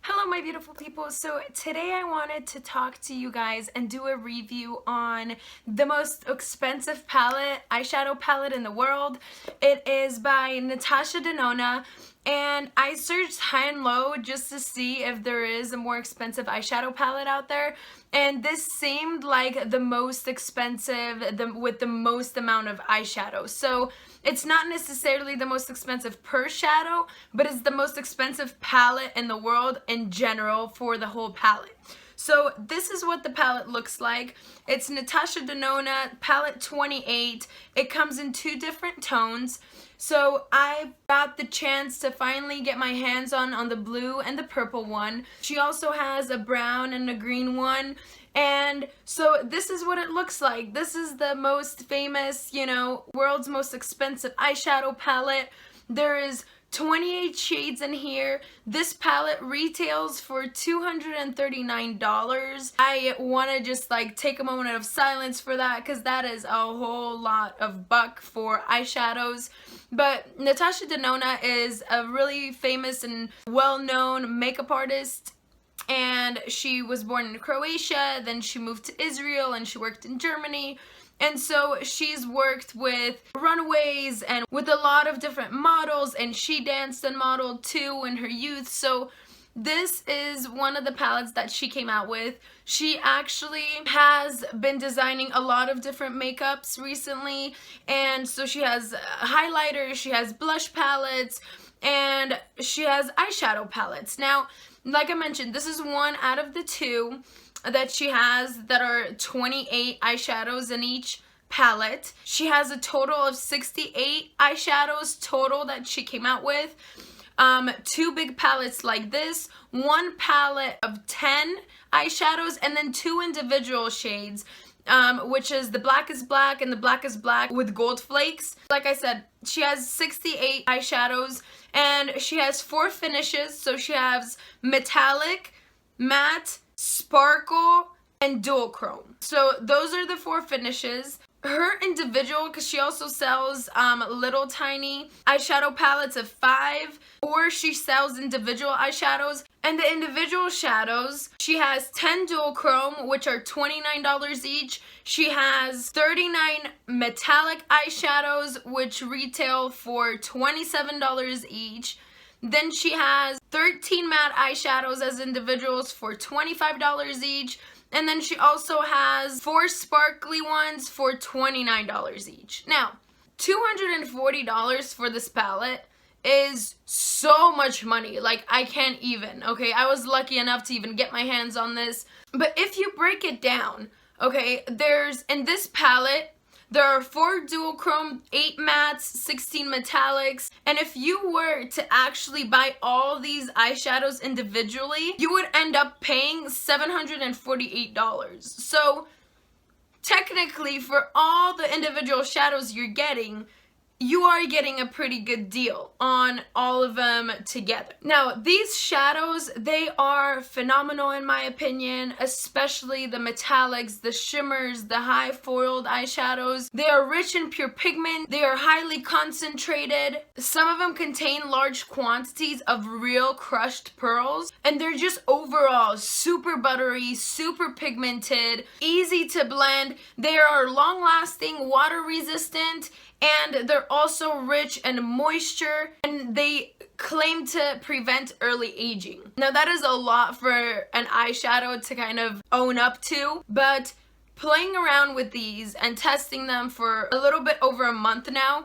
Hello my beautiful people. So today I wanted to talk to you guys and do a review on the most expensive eyeshadow palette in the world. It is by Natasha Denona, and I searched high and low just to see if there is a more expensive eyeshadow palette out there, and this seemed like the most expensive, with the most amount of eyeshadow. So it's not necessarily the most expensive per shadow, but it's the most expensive palette in the world in general for the whole palette. So this is what the palette looks like. It's Natasha Denona palette 28. It comes in two different tones. So I got the chance to finally get my hands on the blue and the purple one. She also has a brown and a green one. And so this is what it looks like. This is the most famous, world's most expensive eyeshadow palette. There is 28 shades in here. This palette retails for $239. I want to just take a moment of silence for that, because that is a whole lot of buck for eyeshadows. But Natasha Denona is a really famous and well-known makeup artist, and she was born in Croatia, then she moved to Israel, and she worked in Germany. And so she's worked with runaways and with a lot of different models, and she danced and modeled too in her youth. So this is one of the palettes that she came out with. She actually has been designing a lot of different makeups recently, and so she has highlighters, she has blush palettes, and she has eyeshadow palettes. Now, like I mentioned, this is one out of the two that she has that are 28 eyeshadows in each palette. She has a total of 68 eyeshadows total that she came out with. Two big palettes like this, one palette of 10 eyeshadows, and then two individual shades, which is the Black is Black and the Black is Black with gold flakes. Like I said, she has 68 eyeshadows, and she has 4 finishes. So she has metallic, matte, sparkle, and dual chrome. So those are the 4 finishes. Her individual, because she also sells little tiny eyeshadow palettes of 5, or she sells individual eyeshadows. And the individual shadows, she has 10 dual chrome, which are $29 each. She has 39 metallic eyeshadows, which retail for $27 each. Then she has 13 matte eyeshadows as individuals for $25 each. And then she also has 4 sparkly ones for $29 each. Now, $240 for this palette is so much money. I can't even, okay? I was lucky enough to even get my hands on this. But if you break it down, okay, in this palette, there are 4 dual chrome, 8 mattes, 16 metallics, and if you were to actually buy all these eyeshadows individually, you would end up paying $748. So technically, for all the individual shadows you're getting, you are getting a pretty good deal on all of them together. Now, these shadows, they are phenomenal in my opinion, especially the metallics, the shimmers, the high foiled eyeshadows. They are rich in pure pigment. They are highly concentrated. Some of them contain large quantities of real crushed pearls, and they're just overall super buttery, super pigmented, easy to blend. They are long lasting, water resistant, and they're also rich in moisture, and they claim to prevent early aging. Now, that is a lot for an eyeshadow to kind of own up to, but playing around with these and testing them for a little bit over a month now,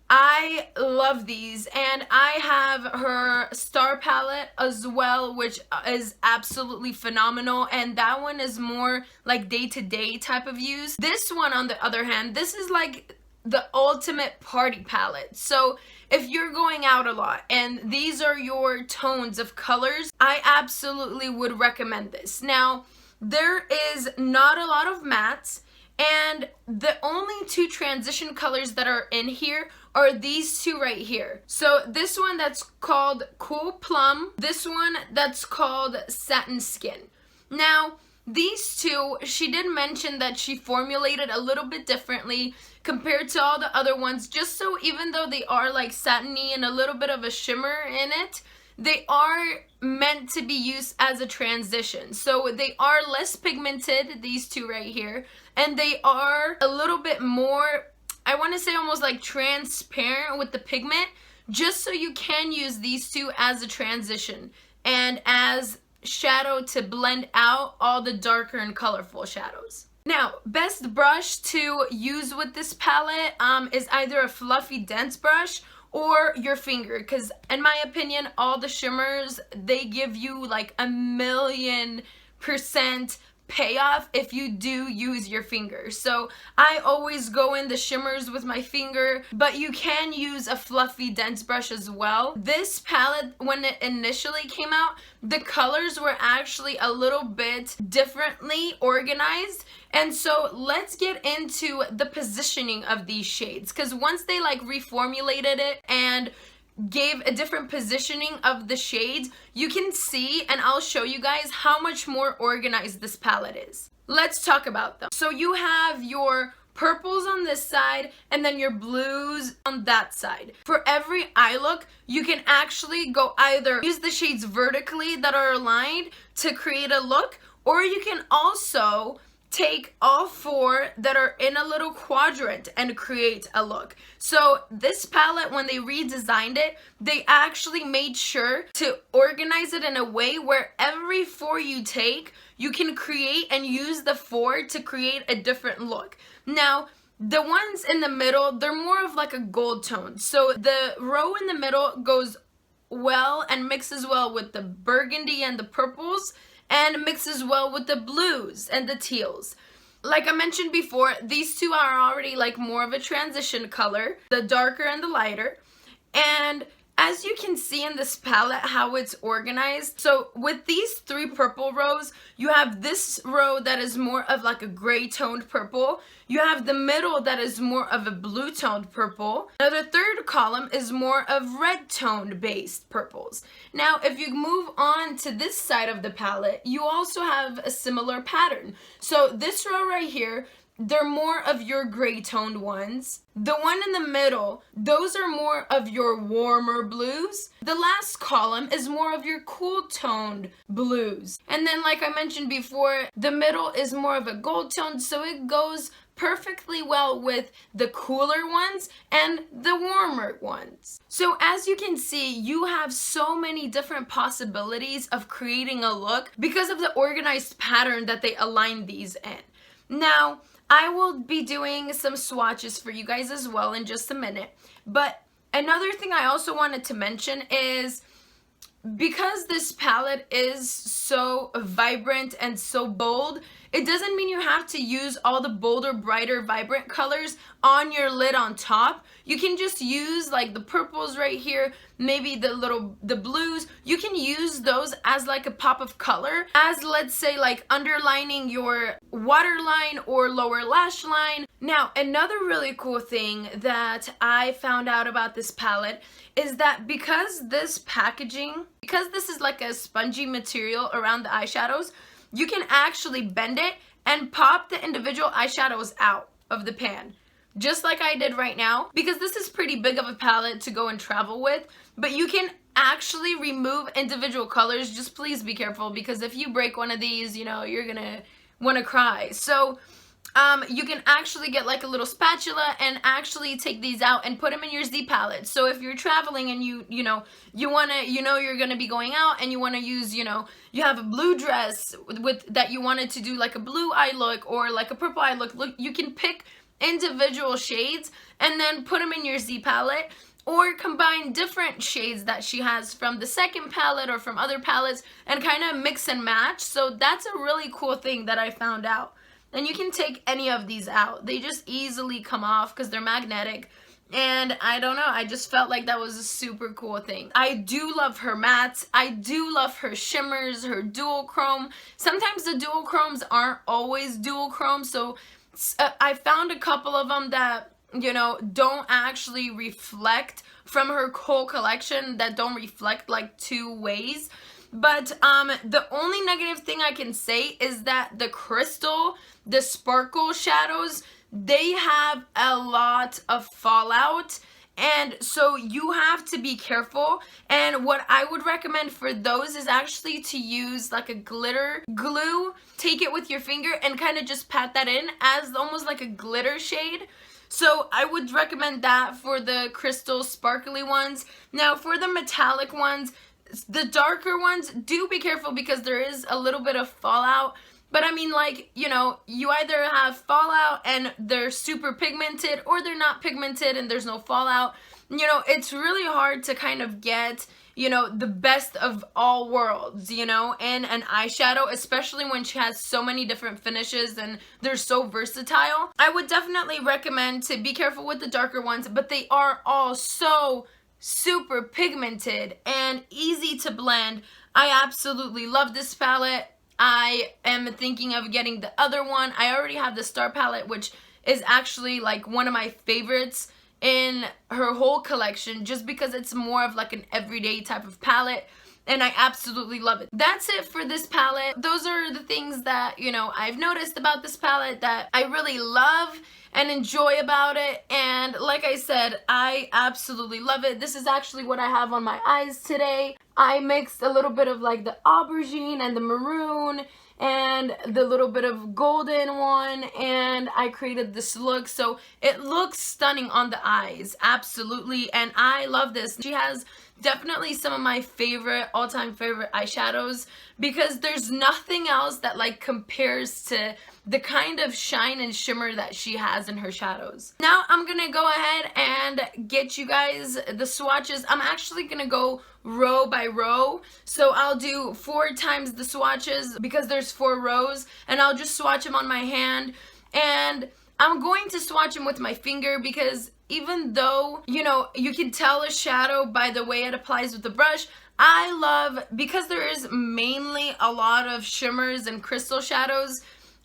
I love these. And I have her Star palette as well, which is absolutely phenomenal, and that one is more like day-to-day type of use. This one, on the other hand, this is like the ultimate party palette. So if you're going out a lot and these are your tones of colors, I absolutely would recommend this. Now, there is not a lot of mattes, and the only 2 transition colors that are in here are these 2 right here. So this one that's called Cool Plum, this one that's called Satin Skin. Now, these 2, she did mention that she formulated a little bit differently compared to all the other ones, just so even though they are like satiny and a little bit of a shimmer in it, they are meant to be used as a transition. So they are less pigmented, these two right here, and they are a little bit more, I want to say almost like transparent with the pigment, just so you can use these two as a transition and as shadow to blend out all the darker and colorful shadows. Now, best brush to use with this palette is either a fluffy dense brush or your finger, because in my opinion, all the shimmers, they give you like 1,000,000% payoff if you do use your finger. So I always go in the shimmers with my finger, but you can use a fluffy dense brush as well. This palette, when it initially came out, the colors were actually a little bit differently organized. And so let's get into the positioning of these shades, because once they like reformulated it and gave a different positioning of the shades, you can see, and I'll show you guys how much more organized this palette is. Let's talk about them. So you have your purples on this side and then your blues on that side. For every eye look, you can actually go either use the shades vertically that are aligned to create a look, or you can also take all four that are in a little quadrant and create a look. So this palette, when they redesigned it, they actually made sure to organize it in a way where every four you take, you can create and use the four to create a different look. Now, the ones in the middle, they're more of like a gold tone. So the row in the middle goes well and mixes well with the burgundy and the purples, and mixes well with the blues and the teals. Like I mentioned before, these two are already like more of a transition color, the darker and the lighter. And as you can see in this palette how it's organized, so with these three purple rows, you have this row that is more of like a gray toned purple. You have the middle that is more of a blue toned purple. Now the third column is more of red toned based purples. Now if you move on to this side of the palette, you also have a similar pattern. So this row right here, they're more of your gray toned ones. The one in the middle, those are more of your warmer blues. The last column is more of your cool toned blues. And then like I mentioned before, the middle is more of a gold tone, so it goes perfectly well with the cooler ones and the warmer ones. So as you can see, you have so many different possibilities of creating a look because of the organized pattern that they align these in. Now, I will be doing some swatches for you guys as well in just a minute. But another thing I also wanted to mention is, because this palette is so vibrant and so bold, it doesn't mean you have to use all the bolder, brighter, vibrant colors on your lid on top. You can just use like the purples right here, maybe the blues. You can use those as like a pop of color, as let's say like underlining your waterline or lower lash line. Now, another really cool thing that I found out about this palette is that because this packaging, because this is like a spongy material around the eyeshadows, you can actually bend it and pop the individual eyeshadows out of the pan, just like I did right now, because this is pretty big of a palette to go and travel with. But you can actually remove individual colors. Just please be careful, because if you break one of these, you know, you're gonna want to cry. So you can actually get like a little spatula and actually take these out and put them in your Z palette. So if you're traveling and you're gonna be going out and you want to use, you have a blue dress with that you wanted to do like a blue eye look or like a purple eye look, you can pick individual shades and then put them in your Z palette, or combine different shades that she has from the second palette or from other palettes and kind of mix and match. So that's a really cool thing that I found out. And you can take any of these out. They just easily come off because they're magnetic. And I don't know, I just felt like that was a super cool thing. I do love her mattes. I do love her shimmers, her dual chrome. Sometimes the dual chromes aren't always dual chrome. So I found a couple of them that, don't actually reflect from her whole collection, that don't reflect like two ways. But the only negative thing I can say is that the crystal, the sparkle shadows, they have a lot of fallout, And so you have to be careful. And what I would recommend for those is actually to use like a glitter glue. Take it with your finger and kind of just pat that in as almost like a glitter shade. So I would recommend that for the crystal sparkly ones. Now for the metallic ones, the darker ones, do be careful because there is a little bit of fallout. But I mean, like, you know, you either have fallout and they're super pigmented, or they're not pigmented and there's no fallout. You know, it's really hard to kind of get, you know, the best of all worlds, you know, in an eyeshadow, especially when she has so many different finishes and they're so versatile. I would definitely recommend to be careful with the darker ones, but they are all so super pigmented and easy to blend. I absolutely love this palette. I am thinking of getting the other one. I already have the Star palette, which is actually like one of my favorites in her whole collection, just because it's more of like an everyday type of palette, and I absolutely love it. That's it for this palette. Those are the things that, you know, I've noticed about this palette that I really love and enjoy about it. And like I said, I absolutely love it. This is actually what I have on my eyes today. I mixed a little bit of like the aubergine and the maroon and the little bit of golden one, and I created this look. So it looks stunning on the eyes, absolutely, and I love this. She has definitely some of my favorite, all-time favorite eyeshadows, because there's nothing else that like compares to the kind of shine and shimmer that she has in her shadows. Now I'm gonna go ahead and get you guys the swatches. I'm actually gonna go row by row, so I'll do 4 times the swatches because there's 4 rows, and I'll just swatch them on my hand. And I'm going to swatch them with my finger because even though, you know, you can tell a shadow by the way it applies with the brush, I love, because there is mainly a lot of shimmers and crystal shadows,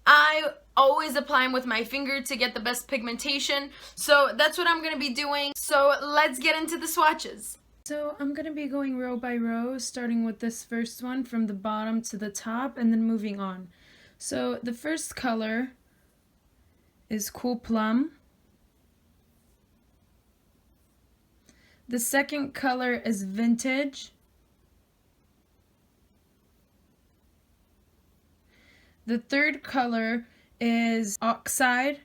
I always apply them with my finger to get the best pigmentation. So that's what I'm going to be doing. So let's get into the swatches. So I'm going to be going row by row, starting with this first one from the bottom to the top and then moving on. So the first color is Cool Plum. The second color is Vintage. The third color is Oxide.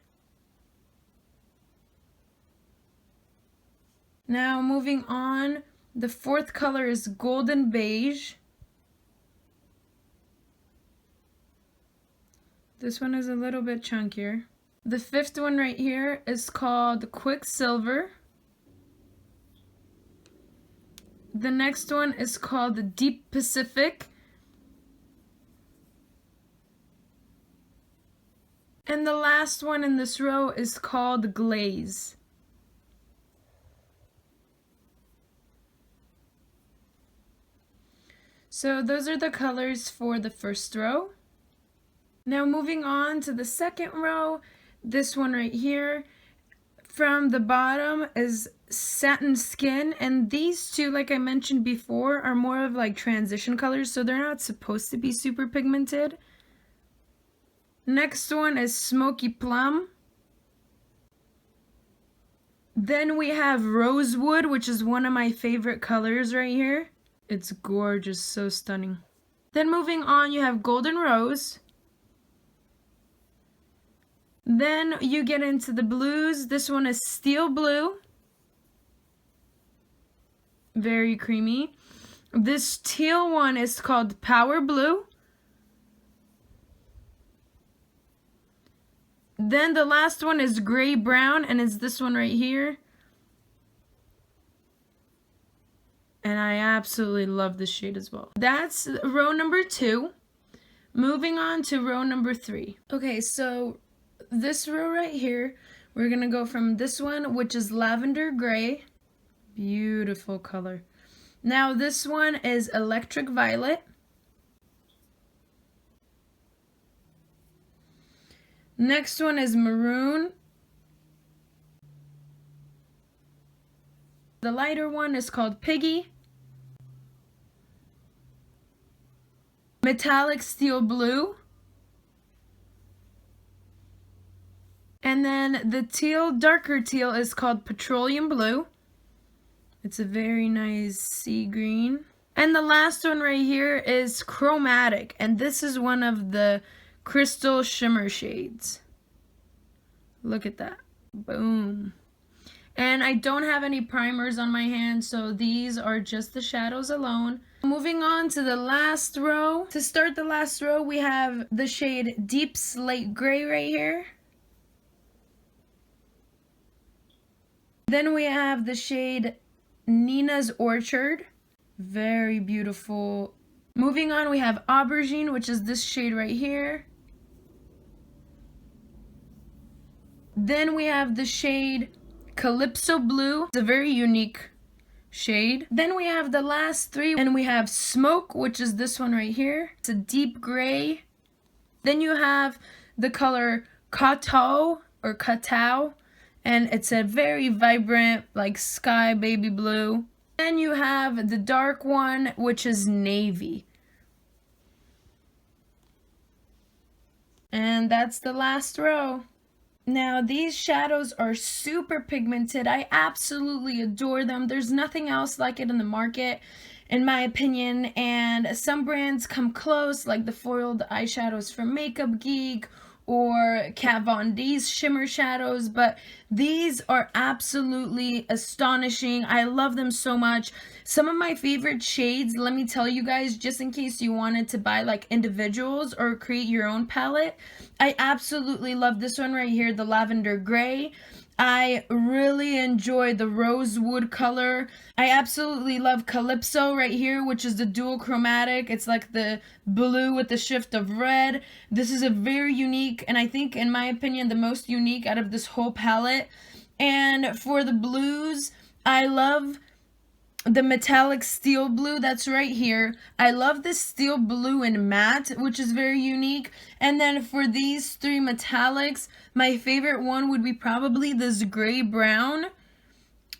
Now moving on, the fourth color is Golden Beige. This one is a little bit chunkier. The fifth one right here is called Quicksilver. The next one is called Deep Pacific. And the last one in this row is called Glaze. So those are the colors for the first row. Now moving on to the second row, this one right here. From the bottom is Satin Skin, and these two, like I mentioned before, are more of like transition colors, so they're not supposed to be super pigmented. Next one is Smoky Plum. Then we have Rosewood, which is one of my favorite colors right here. It's gorgeous, so stunning. Then moving on, you have Golden Rose. Then you get into the blues. This one is Steel Blue. Very creamy. This teal one is called Power Blue. Then the last one is Gray Brown, and it's this one right here. And I absolutely love this shade as well. That's row number 2. Moving on to row number 3. Okay, so this row right here, we're gonna go from this one, which is Lavender Gray. Beautiful color. Now this one is Electric Violet. Next one is Maroon. The lighter one is called Piggy. Metallic Steel Blue. And then the teal, darker teal, is called Petroleum Blue. It's a very nice sea green. And the last one right here is chromatic, and this is one of the crystal shimmer shades. Look at that. Boom. And I don't have any primers on my hand, so these are just the shadows alone. Moving on to the last row. To start the last row, we have the shade Deep Slate Gray right here. Then we have the shade Nina's Orchard. Very beautiful. Moving on, we have Aubergine, which is this shade right here. Then we have the shade Calypso Blue. It's a very unique shade. Then we have the last three, and we have Smoke, which is this one right here. It's a deep gray. Then you have the color Kato or Katao, and it's a very vibrant, like sky baby blue. Then you have the dark one, which is Navy. And that's the last row. Now, these shadows are super pigmented. I absolutely adore them. There's nothing else like it in the market, in my opinion. And some brands come close, like the foiled eyeshadows from Makeup Geek or Kat Von D's shimmer shadows, but these are absolutely astonishing. I love them so much. Some of my favorite shades, let me tell you guys, just in case you wanted to buy like individuals or create your own palette, I absolutely love this one right here, the Lavender Gray. I really enjoy the rosewood color. I absolutely love Calypso right here, which is the dual chromatic. It's like the blue with the shift of red. This is a very unique, and I think, in my opinion, the most unique out of this whole palette. And for the blues, I love the metallic steel blue that's right here. I love this steel blue in matte, which is very unique. And then for these three metallics, my favorite one would be probably this gray brown,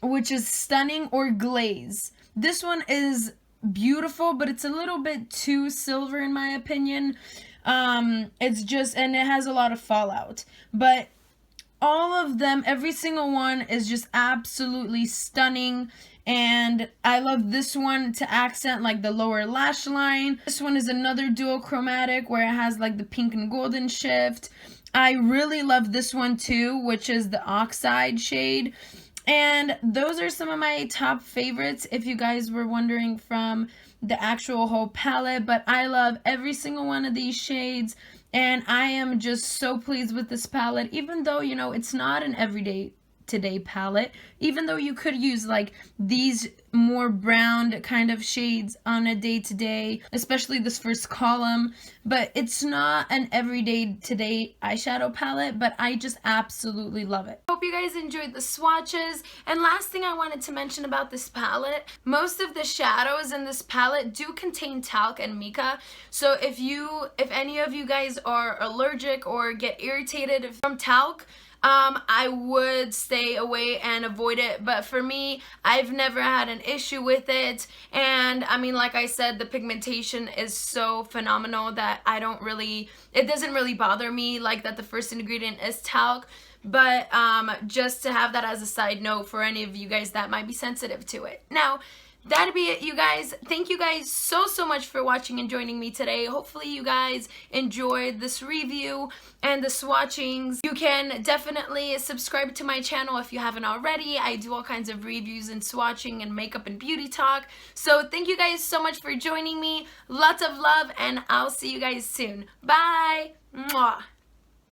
which is stunning, or glaze. This one is beautiful, but it's a little bit too silver in my opinion. It's just, and it has a lot of fallout, but all of them, every single one is just absolutely stunning. And I love this one to accent like the lower lash line. This one is another dual chromatic where it has like the pink and golden shift. I really love this one too, which is the Oxide shade. And those are some of my top favorites, if you guys were wondering, from the actual whole palette. But I love every single one of these shades, and I am just so pleased with this palette, even though, you know, it's not an everyday today palette, even though you could use like these more browned kind of shades on a day-to-day, especially this first column, but it's not an everyday today eyeshadow palette. But I just absolutely love it. Hope you guys enjoyed the swatches. And last thing I wanted to mention about this palette, most of the shadows in this palette do contain talc and mica, so if any of you guys are allergic or get irritated from talc, I would stay away and avoid it. But for me, I've never had an issue with it. And I mean, like I said, the pigmentation is so phenomenal that it doesn't really bother me, like that the first ingredient is talc. But just to have that as a side note for any of you guys that might be sensitive to it. Now, that'd be it, you guys. Thank you guys so much for watching and joining me today. Hopefully you guys enjoyed this review and the swatchings. You can definitely subscribe to my channel if you haven't already. I do all kinds of reviews and swatching and makeup and beauty talk. So thank you guys so much for joining me. Lots of love, and I'll see you guys soon. Bye! Mwah!